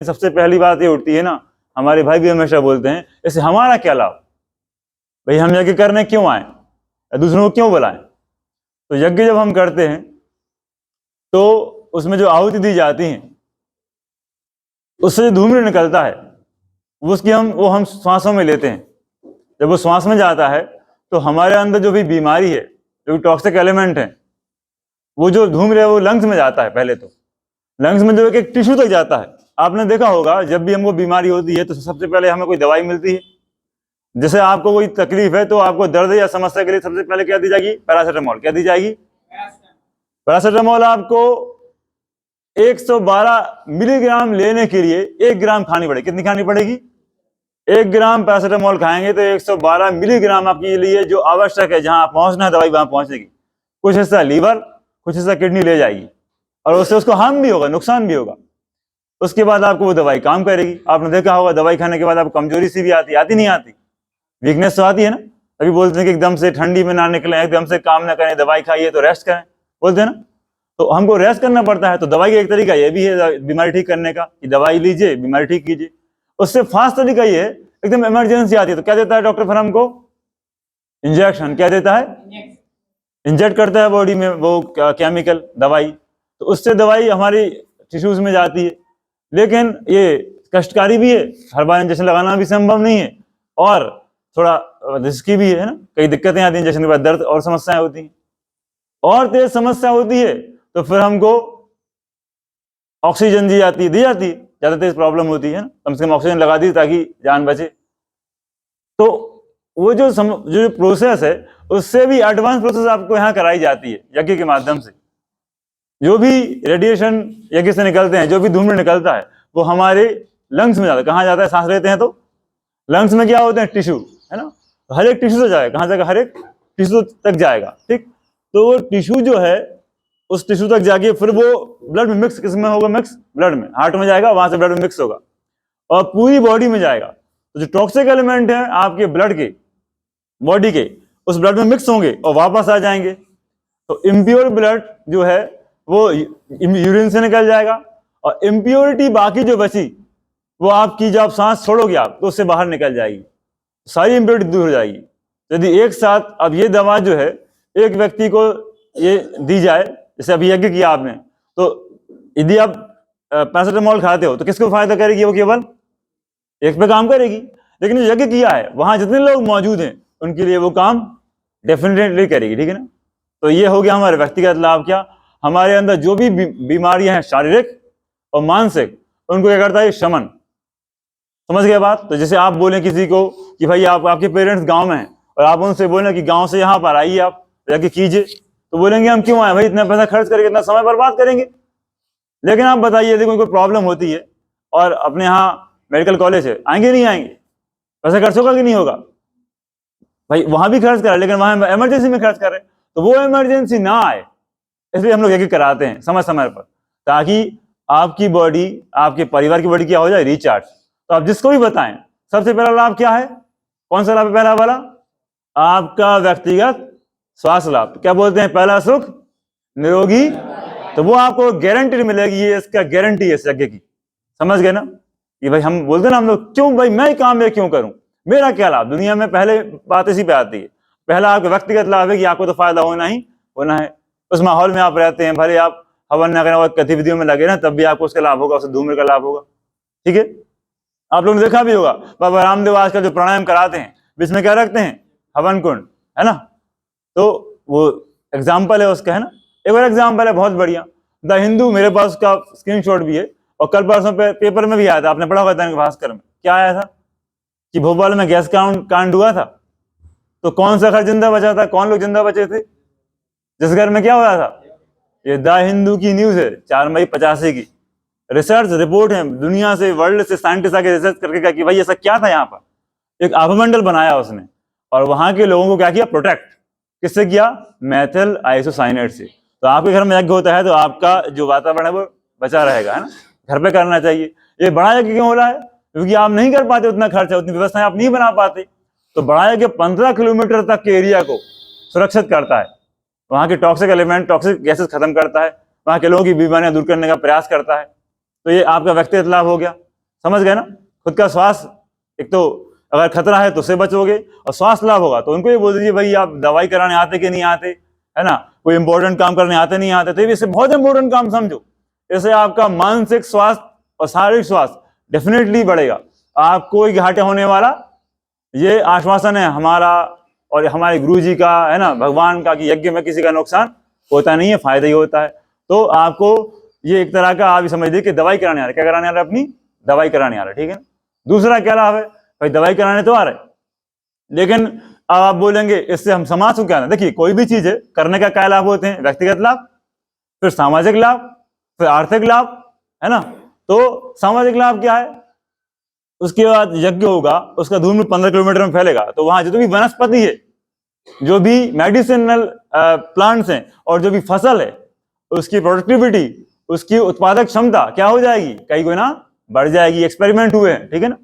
सबसे पहली बात ये उठती है ना, हमारे भाई भी हमेशा बोलते हैं इससे हमारा क्या लाभ, भाई हम यज्ञ करने क्यों आए, दूसरों को क्यों बुलाएं। तो यज्ञ जब हम करते हैं तो उसमें जो आहुति दी जाती है उससे जो धूम्र निकलता है वो हम श्वासों में लेते हैं। जब वो श्वास में जाता है तो हमारे अंदर जो भी बीमारी है, जो टॉक्सिक एलिमेंट है, वो जो धूम्र है वो लंग्स में जाता है। पहले तो लंग्स में जो एक टिश्यू तक जाता है। आपने देखा होगा जब भी हमको बीमारी होती है तो सबसे पहले हमें कोई दवाई मिलती है। जैसे आपको कोई तकलीफ है तो आपको दर्द या समस्या के लिए सबसे पहले क्या दी जाएगी, पैरासीटामोल। क्या दी जाएगी, पैरासीटामोल। आपको 112 मिलीग्राम लेने के लिए 1 ग्राम खानी पड़ेगी। कितनी खानी पड़ेगी, 1 ग्राम पैरासीटामोल खाएंगे तो 112 मिलीग्राम आपके लिए जो आवश्यक है, जहां पहुंचना है दवाई वहां पहुंचेगी। कुछ हिस्सा लीवर, कुछ हिस्सा किडनी ले जाएगी और उससे उसको हार्म भी होगा, नुकसान भी होगा। उसके बाद आपको वो दवाई काम करेगी। आपने देखा होगा दवाई खाने के बाद आपको कमजोरी सी भी आती नहीं आती, वीकनेस तो आती है ना। अभी बोलते हैं कि एकदम से ठंडी में ना निकले, एकदम से काम ना करें, दवाई खाइए तो रेस्ट करें, बोलते हैं ना। तो हमको रेस्ट करना पड़ता है। तो दवाई का एक तरीका ये भी है बीमारी ठीक करने का, कि दवाई लीजिए, बीमारी ठीक कीजिए। उससे फास्ट तरीका ये है, एकदम इमरजेंसी आती है तो क्या देता है डॉक्टर, फिर हमको इंजेक्शन। क्या देता है, इंजेक्ट करता है बॉडी में वो केमिकल दवाई। तो उससे दवाई हमारी टिश्यूज में जाती है। लेकिन ये कष्टकारी भी है, हर बार इंजेक्शन लगाना भी संभव नहीं है और थोड़ा रिस्की भी है ना। कई दिक्कतें आती हैं इंजेक्शन के बाद, दर्द और समस्याएं होती हैं और तेज समस्या होती है तो फिर हमको ऑक्सीजन दी जाती है। ज्यादा तेज प्रॉब्लम होती है ना, कम से कम ऑक्सीजन लगा दी ताकि जान बचे। तो वो जो प्रोसेस है उससे भी एडवांस प्रोसेस आपको यहाँ कराई जाती है यज्ञ के माध्यम से। जो भी रेडिएशन यज्ञ से निकलते हैं, जो भी धूम्र निकलता है, वो हमारे लंग्स में जाता है। कहाँ जाता है, सांस लेते हैं तो लंग्स में क्या होते हैं, टिश्यू है ना। हर एक टिश्यू से जाएगा, कहाँ जाएगा, हर एक टिश्यू तक जाएगा। ठीक, तो वो टिश्यू जो है उस टिश्यू तक जाके फिर वो ब्लड में मिक्स, किसमें होगा, मिक्स ब्लड में, हार्ट में जाएगा, वहां से ब्लड में मिक्स होगा और पूरी बॉडी में जाएगा। तो जो टॉक्सिक एलिमेंट है आपके ब्लड के, बॉडी के, उस ब्लड में मिक्स होंगे और वापस आ जाएंगे। तो इम्प्योर ब्लड जो है वो यूरिन से निकल जाएगा और इम्प्योरिटी बाकी जो बची वो आपकी, जब आप सांस छोड़ोगे आप तो उससे बाहर निकल जाएगी, सारी इम्प्योरिटी दूर हो जाएगी। यदि एक साथ अब ये दवा जो है एक व्यक्ति को ये दी जाए, जैसे अभी यज्ञ किया आपने, तो यदि आप पैरासीटामोल खाते हो तो किसको फायदा करेगी, वो केवल एक पे काम करेगी। लेकिन जो यज्ञ किया है वहां जितने लोग मौजूद हैं उनके लिए वो काम डेफिनेटली करेगी। ठीक है ना। तो ये हो गया हमारे व्यक्तिगत लाभ। क्या, हमारे अंदर जो भी बीमारियां हैं शारीरिक और मानसिक, उनको क्या करता है, शमन। समझ गए बात। तो जैसे आप बोले किसी को कि भाई आपके पेरेंट्स गांव में हैं और आप उनसे बोले कि गांव से यहाँ पर आइए, आप यज्ञ कीजिए, तो बोलेंगे हम क्यों आए भाई, इतना पैसा खर्च करके इतना समय बर्बाद करेंगे। लेकिन आप बताइए यदि कोई प्रॉब्लम होती है और अपने यहाँ मेडिकल कॉलेज है, आएंगे नहीं आएंगे, पैसा खर्च होगा कि नहीं होगा भाई, वहां भी खर्च कर रहे, लेकिन वहां इमरजेंसी में खर्च कर रहे। तो वो इमरजेंसी ना आए इसलिए हम लोग यज्ञ कराते हैं समय समय पर, ताकि आपकी बॉडी, आपके परिवार की बॉडी क्या हो जाए, रिचार्ज। तो आप जिसको भी बताएं, सबसे पहला लाभ क्या है, कौन सा लाभ है, पहला वाला आपका व्यक्तिगत स्वास्थ्य लाभ। क्या बोलते हैं, पहला सुख निरोगी। तो वो आपको गारंटी मिलेगी, ये इसका गारंटी है इस यज्ञ की। समझ गए ना। कि भाई हम बोलते ना हम लोग, क्यों भाई मैं काम में क्यों करूं, मेरा क्या लाभ दुनिया में, पहले बात इसी पे आती है। पहला आपका व्यक्तिगत लाभ है कि आपको तो फायदा होना ही होना है। उस माहौल में आप रहते हैं, भले आप हवन न करें और गतिविधियों में लगे ना, तब भी आपको उसका लाभ होगा, उससे धूम्र का लाभ होगा। ठीक है। आप लोगों ने देखा भी होगा बाबा रामदेव आजकल जो प्राणायाम कराते हैं बीच में क्या रखते हैं, हवन कुंड, है ना। तो वो एग्जाम्पल है उसका, है ना। एक और एग्जाम्पल है बहुत बढ़िया, द हिंदू, मेरे पास उसका स्क्रीनशॉट भी है और कल परसों पेपर में भी आया था, आपने पढ़ा होगा दैनिक भास्कर में। क्या आया था कि भोपाल में गैस कांड हुआ था, तो कौन सा घर जिंदा बचा था, कौन लोग जिंदा बचे थे, जिस घर में क्या हुआ था। ये द हिंदू की न्यूज है, 4 मई 85 की रिसर्च रिपोर्ट है। दुनिया से, वर्ल्ड से साइंटिस्ट आके रिसर्च करके कहा कि भाई ऐसा क्या था यहाँ पर। एक आभमंडल बनाया उसने और वहां के लोगों को क्या किया, प्रोटेक्ट। किससे किया, मेथिल आइसोसाइनेट से। तो आपके घर में यज्ञ होता है तो आपका जो वातावरण है वो बचा रहेगा, है ना। घर पे करना चाहिए। ये बड़ा यज्ञ क्यों हो रहा है, क्योंकि आप नहीं कर पाते उतना खर्चा, उतनी व्यवस्थाएं आप नहीं बना पाते। तो बड़ा यज्ञ 15 किलोमीटर तक के एरिया को सुरक्षित करता है, वहां के टॉक्सिक एलिमेंट, टॉक्सिक गैसेस खत्म करता है, वहां के लोगों की बीमारियां दूर करने का प्रयास करता है। तो ये आपका व्यक्तिगत लाभ हो गया। समझ गए ना। खुद का स्वास्थ्य, एक तो अगर खतरा है तो उससे बचोगे, और स्वास्थ्य लाभ होगा तो उनको ये बोल दीजिए भाई आप दवाई कराने आते कि नहीं आते, है ना, कोई इंपॉर्टेंट काम करने आते नहीं आते, तो इसे बहुत इंपॉर्टेंट काम समझो। इससे आपका मानसिक स्वास्थ्य और शारीरिक स्वास्थ्य डेफिनेटली बढ़ेगा। आपको कोई घाटे होने वाला, ये आश्वासन है हमारा और हमारे गुरु जी का, है ना, भगवान का, कि यज्ञ में किसी का नुकसान होता नहीं है, फायदा ही होता है। तो आपको ये एक तरह का आप समझ लीजिए कि दवाई कराने आ रहे, क्या कराने आ रहे, अपनी दवाई कराने आ रहे, ठीक है। दूसरा क्या लाभ है, भाई दवाई कराने तो आ रहे, लेकिन अब आप बोलेंगे इससे हम समाज को क्या, देखिए कोई भी चीज है करने का क्या लाभ होते हैं, व्यक्तिगत लाभ, फिर सामाजिक लाभ, फिर आर्थिक लाभ, है ना। तो सामाजिक लाभ क्या है, उसके बाद यज्ञ होगा, उसका धूम 15 किलोमीटर में फैलेगा, तो वहां जो भी वनस्पति है, जो भी मेडिसिनल प्लांट्स हैं और जो भी फसल है, उसकी प्रोडक्टिविटी, उसकी उत्पादक क्षमता क्या हो जाएगी, कई गुना बढ़ जाएगी। एक्सपेरिमेंट हुए हैं, ठीक है ना।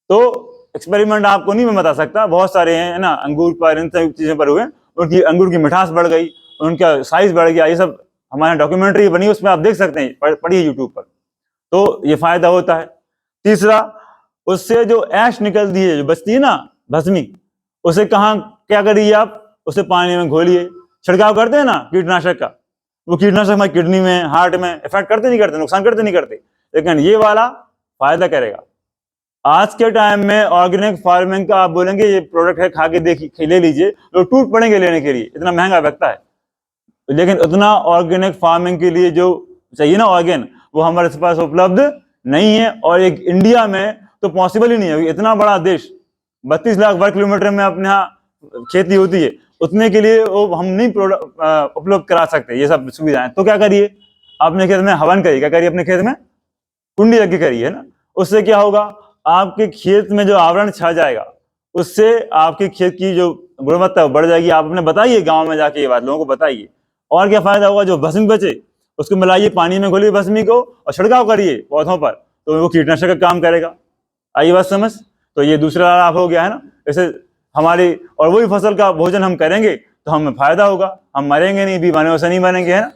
तो एक्सपेरिमेंट आपको नहीं मैं बता सकता, बहुत सारे हैं, है ना, अंगूर पर, इन सब चीजों पर हुए, उनकी अंगूर की मिठास बढ़ गई, उनका साइज बढ़ गया, ये सब हमारे डॉक्यूमेंट्री बनी, उसमें आप देख सकते हैं, पढ़िए यूट्यूब पर, तो ये फायदा होता है। तीसरा, उससे जो ऐश निकलती है, जो बचती है ना भस्मी, उसे कहाँ क्या करिए आप, उसे पानी में घोलिए, छिड़काव करते हैं ना कीटनाशक का, वो कीटनाशक हमारी किडनी में, हार्ट में इफेक्ट करते नहीं करते, नुकसान करते नहीं करते, लेकिन ये वाला फायदा करेगा। आज के टाइम में ऑर्गेनिक फार्मिंग का आप बोलेंगे ये प्रोडक्ट है, खा के देखिए, ले लीजिए, लोग टूट पड़ेंगे लेने के लिए, इतना महंगा बिकता है। लेकिन उतना ऑर्गेनिक फार्मिंग के लिए जो चाहिए ना ऑर्गेन, वो हमारे पास उपलब्ध नहीं है, और एक इंडिया में तो पॉसिबल ही नहीं है। इतना बड़ा देश, 32 लाख वर्ग किलोमीटर में अपने यहाँ खेती होती है, उतने के लिए वो हम नहीं उपलब्ध करा सकते ये सब सुविधाएं। तो क्या करिए, अपने खेत में हवन करिए, क्या करिए, अपने खेत में कुंडी यज्ञ करिए, है ना। उससे क्या होगा, आपके खेत में जो आवरण छा जाएगा, उससे आपके खेत की जो गुणवत्ता बढ़ जाएगी। आप अपने बताइए गांव में जाके ये बात लोगों को बताइए। और क्या फायदा होगा, जो भस्मी बचे उसको मिलाइए, पानी में घोलिए भस्मी को और छिड़काव करिए पौधों पर, तो वो कीटनाशक का काम करेगा। आई बात समझ। तो ये दूसरा लाभ हो गया, है ना। जैसे हमारी, और वही फसल का भोजन हम करेंगे तो हमें फायदा होगा, हम मरेंगे नहीं, बीमारियों से नहीं बनेंगे, है ना।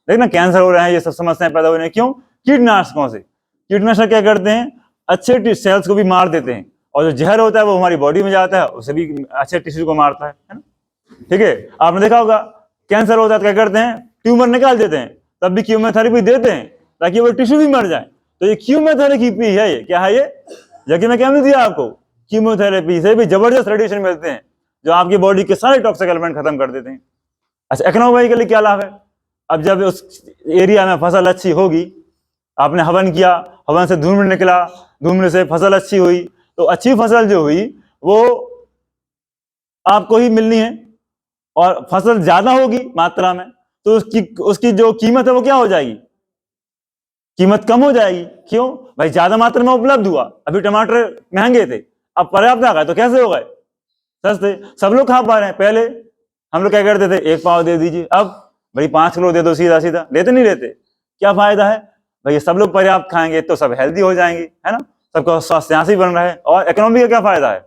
देखना कैंसर हो रहे हैं, ये सब समस्याएं पैदा हो रही हैं, क्यों, कीटनाशकों से। कीटनाशक क्या करते हैं, अच्छे सेल्स को भी मार देते हैं, और जो जहर होता है वो हमारी बॉडी में जाता है, उसे भी अच्छे टिश्यू को मारता है ना, ठीक है। आपने देखा होगा कैंसर होता है तो क्या करते हैं, ट्यूमर निकाल देते हैं, तब भी कीमोथेरेपी देते हैं ताकि वो टिश्यू भी मर जाए। तो ये कीमोथेरेपी है, ये क्या है, ये जबकि मैं क्या नहीं दिया आपको, कीमोथेरेपी से भी जबरदस्त रेडिएशन मिलते हैं जो आपकी बॉडी के सारे टॉक्सिक एलिमेंट खत्म कर देते हैं। अच्छा, इकोनॉमिकली क्या लाभ है, अब जब उस एरिया में फसल अच्छी होगी, आपने हवन किया, हवन से धूम्र निकला, धूम्र से फसल अच्छी हुई, तो अच्छी फसल जो हुई वो आपको ही मिलनी है, और फसल ज्यादा होगी मात्रा में, तो उसकी जो कीमत है वो क्या हो जाएगी, कीमत कम हो जाएगी। क्यों भाई, ज्यादा मात्रा में उपलब्ध हुआ। अभी टमाटर महंगे थे, अब पर्याप्त आ गए, तो कैसे हो गए, सस्ते, सब लोग खा पा रहे हैं। पहले हम लोग क्या करते थे, 1 पाव दे दीजिए, अब भाई 5 किलो दे दो, सीधा सीधा, लेते नहीं लेते। क्या फायदा है भाई, सब लोग पर्याप्त खाएंगे तो सब हेल्दी हो जाएंगे, है ना, सबका स्वास्थ्य बन रहा है। और इकोनॉमी का क्या फायदा है,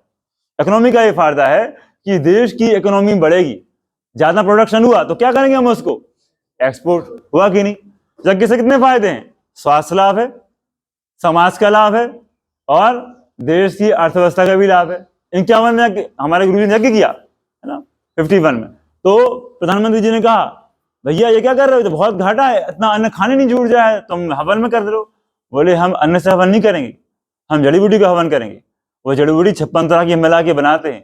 इकोनॉमी का ये फायदा है कि देश की इकोनॉमी बढ़ेगी, ज्यादा प्रोडक्शन हुआ तो क्या करेंगे हम, उसको एक्सपोर्ट, हुआ कि नहीं। यज्ञ से कितने फायदे हैं, स्वास्थ्य लाभ है, समाज का लाभ है, और देश की अर्थव्यवस्था का भी लाभ है। 51 में हमारे गुरु जी ने यज्ञ किया, है ना, 51 में, तो प्रधानमंत्री जी ने कहा भैया ये क्या कर रहे हो, तो बहुत घाटा है, इतना अन्न खाने नहीं जुड़ जाए, तुम हवन में कर दो। बोले हम अन्न से हवन नहीं करेंगे, हम जड़ी बूटी का हवन करेंगे। वो जड़ी बूटी 56 तरह की मिला के बनाते हैं,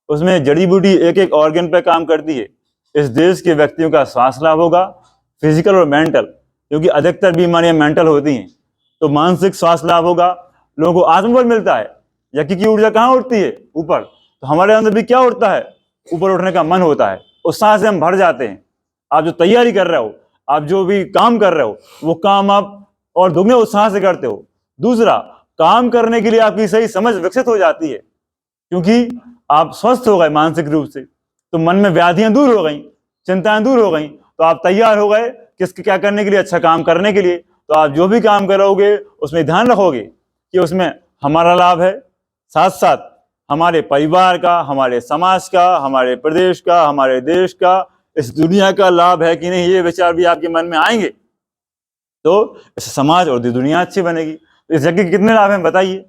उसमें जड़ी बूटी एक एक ऑर्गन पे काम करती है। इस देश के व्यक्तियों का स्वास्थ्य लाभ होगा, फिजिकल और मेंटल, क्योंकि अधिकतर बीमारियां मेंटल होती हैं, तो मानसिक स्वास्थ्य लाभ होगा, लोगों को आत्मबल मिलता है। यज्ञ की ऊर्जा कहाँ उठती है, ऊपर, तो हमारे अंदर भी क्या उठता है, ऊपर उठने का मन होता है, उत्साह से हम भर जाते हैं। आप जो तैयारी कर रहे हो, आप जो भी काम कर रहे हो, वो काम आप और दुगने उत्साह से करते हो। दूसरा, काम करने के लिए आपकी सही समझ विकसित हो जाती है, क्योंकि आप स्वस्थ हो गए मानसिक रूप से, तो मन में व्याधियां दूर हो गई, चिंताएं दूर हो गई, तो आप तैयार हो गए किसके क्या करने के लिए, अच्छा काम करने के लिए। तो आप जो भी काम करोगे उसमें ध्यान रखोगे कि उसमें हमारा लाभ है, साथ साथ हमारे परिवार का, हमारे समाज का, हमारे प्रदेश का, हमारे देश का, इस दुनिया का लाभ है कि नहीं, ये विचार भी आपके मन में आएंगे, तो इस समाज और दुनिया अच्छी बनेगी। इस यज्ञ के कितने लाभ हैं बताइए।